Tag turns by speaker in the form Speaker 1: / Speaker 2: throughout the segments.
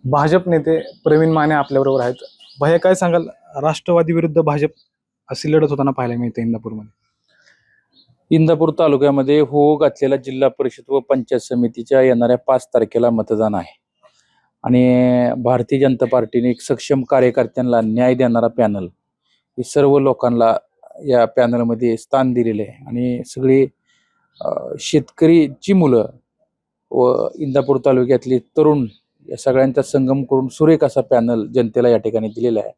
Speaker 1: भाजप नेते प्रवीण माने आपल्याबरोबर आहेत. भैया काय सांगाल, राष्ट्रवादी विरुद्ध भाजप अशी लढत होताना पाहायला मिळते इंदापूरमध्ये.
Speaker 2: इंदापूर तालुक्यामध्ये हो घातलेला जिल्हा परिषद व पंचायत समितीच्या येणाऱ्या 5 तारखेला मतदान आहे. आणि भारतीय जनता पार्टीने एक सक्षम कार्यकर्त्यांना न्याय देणारा पॅनल हे सर्व लोकांना या पॅनलमध्ये स्थान दिलेले आहे. आणि सगळी शेतकरीची मुलं व इंदापूर तालुक्यातले तरुण या सगळ्यांचा संगम करून सुरेख असा पॅनल जनतेला या ठिकाणी दिलेला आहे.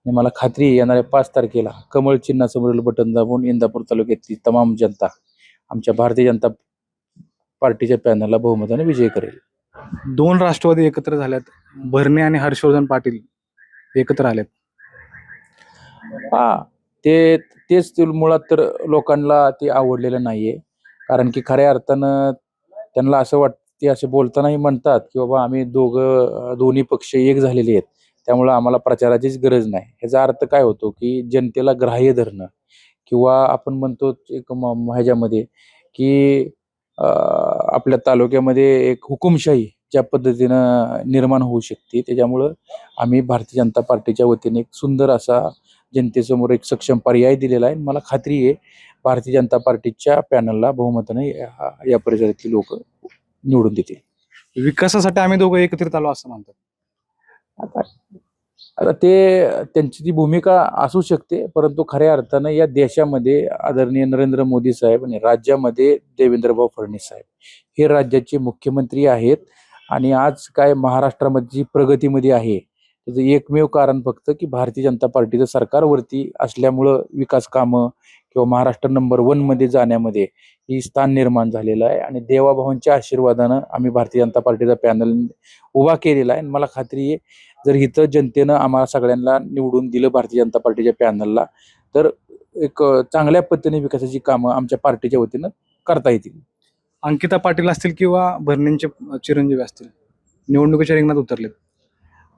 Speaker 2: आणि मला खात्री आहे येणाऱ्या 5 तारखेला कमळ चिन्हासमोरील बटन दाबून इंदापूर तालुक्यातली तमाम जनता आमच्या भारतीय जनता पार्टीच्या पॅनलला बहुमताने विजय करेल.
Speaker 1: दोन राष्ट्रवादी एकत्र झाल्यात, भरणे आणि हर्षवर्धन पाटील एकत्र आलेत.
Speaker 2: हा, तेच मुळात तर लोकांना ते आवडलेलं नाहीये. कारण की खऱ्या अर्थानं त्यांना असं वाटतं, ते असे बोलतानाही म्हणतात की बाबा आम्ही दोन्ही पक्ष एक झालेले आहेत, त्यामुळं आम्हाला प्रचाराचीच गरज नाही. ह्याचा अर्थ काय होतो की जनतेला ग्राह्य धरणं किंवा आपण म्हणतो एक ह्याच्यामध्ये की आपल्या तालुक्यामध्ये एक हुकुमशाही ज्या पद्धतीनं निर्माण होऊ शकते, त्याच्यामुळं आम्ही भारतीय जनता पार्टीच्या वतीने एक सुंदर असा जनतेसमोर एक सक्षम पर्याय दिलेला आहे. मला खात्री आहे भारतीय जनता पार्टीच्या पॅनलला बहुमताने या परिसरातली लोक निवडून देतील.
Speaker 1: विकासासाठी आम्ही दोघं एकत्रित आलो असं म्हणतात.
Speaker 2: आता आता ते त्यांची ती भूमिका असू शकते, परंतु खऱ्या अर्थानं या देशामध्ये आदरणीय नरेंद्र मोदी साहेब आणि राज्यामध्ये देवेंद्रभाऊ फडणवीस साहेब हे राज्याचे मुख्यमंत्री आहेत. आणि आज काय महाराष्ट्रामध्ये जी प्रगतीमध्ये आहे त्याचं एकमेव कारण फक्त की भारतीय जनता पार्टीचं सरकारवरती असल्यामुळं विकास कामं किंवा महाराष्ट्र नंबर 1 मध्ये जाण्यामध्ये ही स्थान निर्माण झालेलं आहे. आणि देवाभावांच्या आशीर्वादानं आम्ही भारतीय जनता पार्टीचा पॅनल उभा केलेला आहे. मला खात्री आहे जर इथं जनतेनं आम्हाला सगळ्यांना निवडून दिलं भारतीय जनता पार्टीच्या पॅनलला, तर एक चांगल्या पद्धतीने विकासाची कामं आमच्या पार्टीच्या वतीनं करता येतील.
Speaker 1: अंकिता पाटील असतील किंवा भरणेंचे चिरंजीवी असतील, निवडणुकीच्या रिंगणात उतरलेत.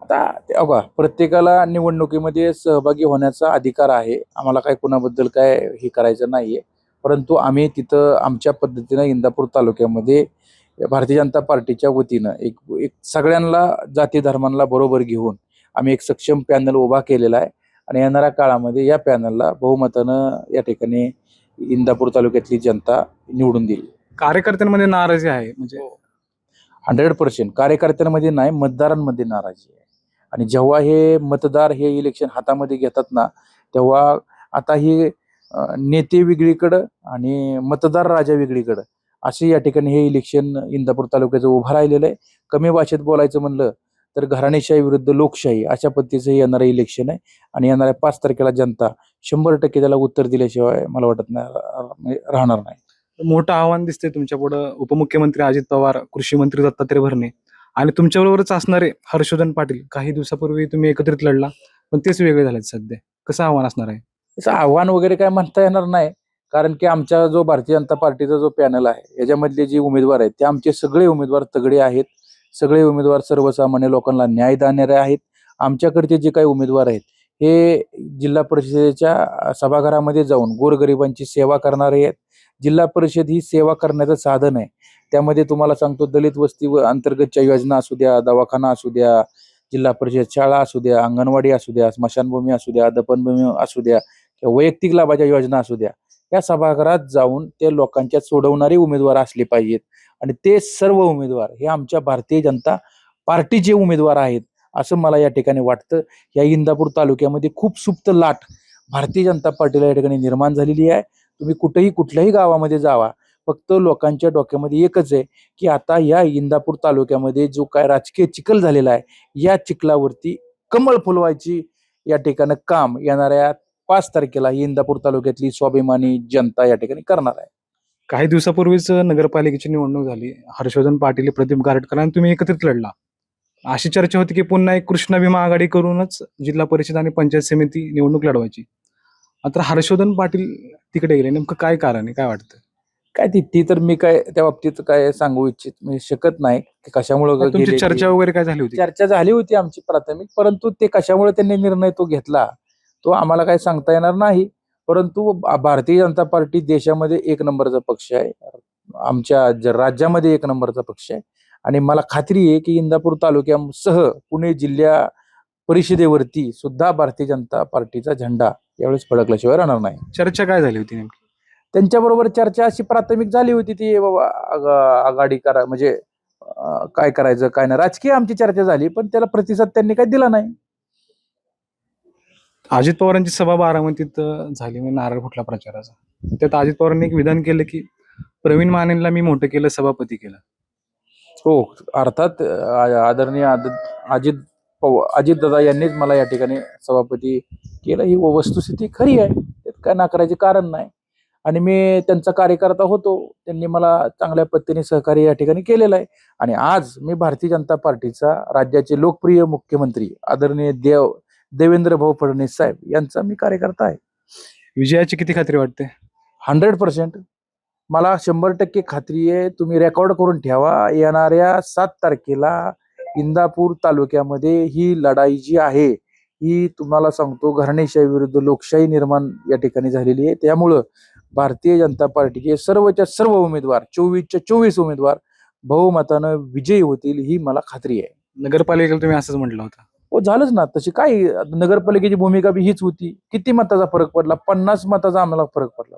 Speaker 2: आता ते बघा, प्रत्येकाला निवडणुकीमध्ये सहभागी होण्याचा अधिकार आहे. आम्हाला काय कुणाबद्दल काय हे करायचं नाहीये. परंतु आम्ही तिथं आमच्या पद्धतीनं इंदापूर तालुक्यामध्ये भारतीय जनता पार्टीच्या वतीनं एक एक सगळ्यांना जाती धर्मांना बरोबर घेऊन आम्ही एक सक्षम पॅनल उभा केलेला आहे. आणि येणाऱ्या काळामध्ये या पॅनलला बहुमतानं या ठिकाणी इंदापूर तालुक्यातली जनता निवडून देईल.
Speaker 1: कार्यकर्त्यांमध्ये नाराजी आहे, म्हणजे
Speaker 2: 100% कार्यकर्त्यांमध्ये नाही, मतदारांमध्ये नाराजी आहे. आणि जेव्हा हे मतदार हे इलेक्शन हातामध्ये घेतात ना, तेव्हा आता हे नेते वेगळीकडं आणि मतदार राजा वेगळीकडं असे या ठिकाणी हे इलेक्शन इंदापूर तालुक्याचं उभं राहिलेलं आहे. कमी भाषेत बोलायचं म्हणलं तर घराणेशाही विरुद्ध लोकशाही अशा पद्धतीचं हे येणारं इलेक्शन आहे. आणि येणाऱ्या 5 तारखेला जनता 100% त्याला उत्तर दिल्याशिवाय मला वाटत नाही राहणार नाही.
Speaker 1: मोठं आव्हान दिसतंय तुमच्या पुढं. उपमुख्यमंत्री अजित पवार, कृषी मंत्री दत्तात्रय भरणे आणि तुमच्याबरोबरच असणारे हर्षवर्धन पाटील. काही दिवसापूर्वी तुम्ही एकत्रित लढला, पण तेच वेगळे झालेत सध्या. कसं आव्हान असणार आहे?
Speaker 2: तसं आव्हान वगैरे काय म्हणता येणार नाही, कारण की आमचा जो भारतीय जनता पार्टीचा जो पॅनल आहे याच्यामधले जे उमेदवार आहेत ते आमचे सगळे उमेदवार तगडे आहेत. सगळे उमेदवार सर्वसामान्य लोकांना न्याय देणारे आहेत. आमच्याकडचे जे काही उमेदवार आहेत हे जिल्हा परिषदेच्या सभागृहामध्ये जाऊन गोरगरिबांची सेवा करणारे आहेत. जिल्हा परिषद ही सेवा करण्याचं साधन आहे. त्यामध्ये तुम्हाला सांगतो, दलित वस्ती व अंतर्गतच्या योजना असू द्या, दवाखाना असू द्या, जिल्हा परिषद शाळा असू द्या, अंगणवाडी असू द्या, स्मशानभूमी असू द्या, दफनभूमी असू द्या किंवा वैयक्तिक लाभाच्या योजना असू द्या, या सभागृहात जाऊन ते लोकांच्या सोडवणारे उमेदवार असले पाहिजेत. आणि ते सर्व उमेदवार हे आमच्या भारतीय जनता पार्टीचे उमेदवार आहेत असं मला या ठिकाणी वाटतं. या इंदापूर तालुक्यामध्ये खूप सुप्त लाट भारतीय जनता पार्टीला या ठिकाणी निर्माण झालेली आहे. तुम्ही कुठेही कुठल्याही गावामध्ये जावा, फक्त लोकांच्या डोक्यामध्ये एकच आहे की आता या इंदापूर तालुक्यामध्ये जो काय राजकीय चिखल झालेला आहे, या चिखलावरती कमळ फुलवायची या ठिकाणी काम येणाऱ्या 5 तारखेला ही इंदापूर तालुक्यातली स्वाभिमानी जनता या ठिकाणी करणार आहे.
Speaker 1: काही दिवसापूर्वीच नगरपालिकेची निवडणूक झाली. हर्षवर्धन पाटील, प्रदीप गारटकर आणि तुम्ही एकत्रित लढला. अशी चर्चा होती की पुन्हा एक कृष्णा भीमा आघाडी करूनच जिल्हा परिषद आणि पंचायत समिती निवडणूक लढवायची. आता हर्षवर्धन पाटील तिकडे गेले, नेमकं काय कारण आहे, काय वाटतं?
Speaker 2: काय ती तर मी काय त्या बाबतीत काय सांगू इच्छित मी शकत नाही की कशामुळे
Speaker 1: तुमची
Speaker 2: गेले.
Speaker 1: चर्चा वगैरे काय झाली होती?
Speaker 2: चर्चा झाली होती आमची प्राथमिक, परंतु ते कशामुळे त्यांनी निर्णय तो घेतला तो आम्हाला काही सांगता येणार नाही. परंतु भारतीय जनता पार्टी देशामध्ये 1 नंबरचा पक्ष आहे, आमच्या राज्यामध्ये 1 नंबरचा पक्ष आहे. आणि मला खात्री आहे की इंदापूर तालुक्यासह पुणे जिल्हा परिषदेवरती सुद्धा भारतीय जनता पार्टीचा झेंडा यावेळेस फडकल्याशिवाय राहणार नाही.
Speaker 1: चर्चा काय झाली होती नेमकी?
Speaker 2: त्यांच्याबरोबर चर्चा अशी प्राथमिक झाली होती ती बाबा आघाडी करा, म्हणजे काय करायचं काय नाही, राजकीय आमची चर्चा झाली, पण त्याला प्रतिसाद त्यांनी काही दिला नाही.
Speaker 1: अजित पवारांची सभा बारामतीत झाली, म्हणजे नारळ फुटला प्रचाराचा. त्यात अजित पवारांनी एक विधान केलं की प्रवीण मानेंना मी मोठं केलं, सभापती केलं.
Speaker 2: हो, अर्थात आदरणीय अजित दादा यांनीच मला या ठिकाणी सभापती केलं, ही वस्तुस्थिती खरी आहे, त्यात काय नाकारायचे कारण नाही. आणि मी त्यांचा कार्यकर्ता होतो, त्यांनी मला चांगल्या पद्धतीने सहकार्य या ठिकाणी केलेलं आहे. आणि आज मी भारतीय जनता पार्टीचा राज्याचे लोकप्रिय मुख्यमंत्री आदरणीय देवेंद्र भाऊ फडणवीस साहेब यांचा मी कार्यकर्ता आहे.
Speaker 1: विजयाची किती खात्री वाटते?
Speaker 2: 100% मला 100% खात्री आहे. तुम्ही रेकॉर्ड करून ठेवा, येणाऱ्या 7 तारखेला इंदापूर तालुक्यामध्ये ही लढाई जी आहे ही तुम्हाला सांगतो घराणेशाही विरुद्ध लोकशाही निर्माण या ठिकाणी झालेली आहे. त्यामुळं भारतीय जनता पार्टीचे सर्वच्या सर्व उमेदवार 24च्या 24 उमेदवार बहुमतानं विजयी होतील ही मला खात्री आहे.
Speaker 1: नगरपालिकेला तुम्ही असंच म्हटलं होतं.
Speaker 2: हो, झालंच ना. तशी काय नगरपालिकेची भूमिका बी हीच होती. किती मताचा फरक पडला? 50 मताचा आम्हाला फरक पडला.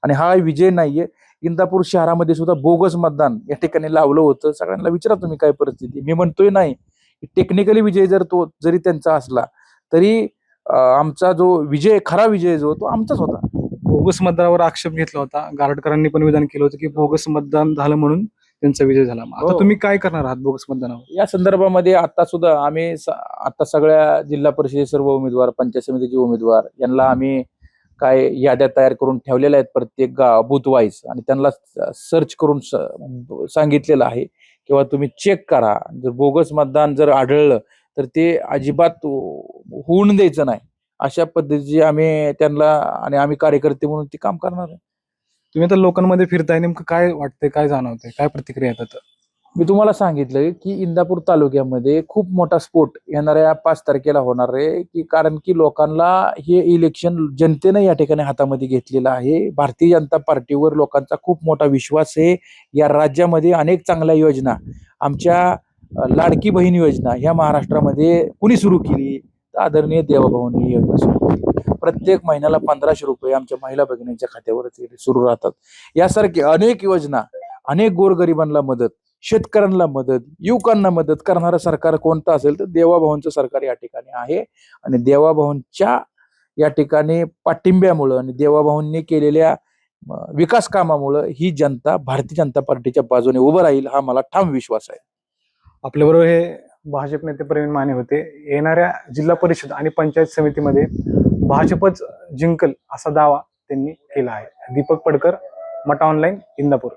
Speaker 2: आणि हा विजय नाहीये. इंदापूर शहरामध्ये सुद्धा बोगस मतदान या ठिकाणी लावलं होतं. सगळ्यांना विचारा तुम्ही काय परिस्थिती. मी म्हणतोय नाही, टेक्निकली विजय जरी त्यांचा असला तरी आमचा जो विजय, खरा विजय जो तो आमचाच होता.
Speaker 1: बोगस मतदानावर आक्षेप घेतला होता. गारटकरांनी पण विधान केलं होतं की बोगस मतदान झालं म्हणून त्यांचा विजय झाला. आता
Speaker 2: हो.
Speaker 1: तुम्ही काय करणार आहात बोगस मतदानावर?
Speaker 2: या संदर्भामध्ये आता सुद्धा आम्ही आता सगळ्या जिल्हा परिषदेचे सर्व उमेदवार, पंचायत समितीचे उमेदवार यांना आम्ही काय याद्या तयार करून ठेवलेल्या आहेत प्रत्येक बूथ वाईज, आणि त्यांना सर्च करून सांगितलेलं आहे किंवा तुम्ही चेक करा. जर बोगस मतदान जर आढळलं तर ते अजिबात होऊन द्यायचं नाही. अशा पद्धतीची आम्ही त्यांना, आणि आम्ही कार्यकर्ते म्हणून ते काम करणार आहे.
Speaker 1: तुम्ही आता लोकांमध्ये फिरताय, नेमकं काय वाटतंय, काय जाणवतंय, काय प्रतिक्रिया येतात?
Speaker 2: मी तुम्हाला सांगितलं की इंदापूर तालुक्यामध्ये खूप मोठा स्फोट येणाऱ्या 5 तारखेला होणार आहे, की कारण की लोकांना हे इलेक्शन जनतेनं या ठिकाणी हातामध्ये घेतलेलं आहे. भारतीय जनता पार्टीवर लोकांचा खूप मोठा विश्वास आहे. या राज्यामध्ये अनेक चांगल्या योजना, आमच्या लाडकी बहीण योजना ह्या महाराष्ट्रामध्ये कुणी सुरू केली? तर आदरणीय देवाभाऊंनी ही योजना सुरू केली. प्रत्येक महिन्याला 1500 रुपये आमच्या महिला भगिनींच्या खात्यावरती सुरू राहतात. यासारखी अनेक योजना, अनेक गोरगरिबांना मदत, शेतकऱ्यांना मदत, युवकांना मदत करणारं सरकार कोणतं असेल तर देवाभाऊंचं सरकार या ठिकाणी आहे. आणि देवाभाऊंच्या या ठिकाणी पाठिंब्यामुळं आणि देवाभाऊंनी केलेल्या विकास कामामुळं ही जनता भारतीय जनता पार्टीच्या बाजूने उभं राहील, हा मला ठाम विश्वास आहे.
Speaker 1: आपल्याबरोबर हे भाजप नेते प्रवीण माने होते. येणाऱ्या जिल्हा परिषद आणि पंचायत समितीमध्ये भाजपच जिंकल असा दावा त्यांनी केला आहे. दीपक पडकर, मटा ऑनलाईन, इंदापूर.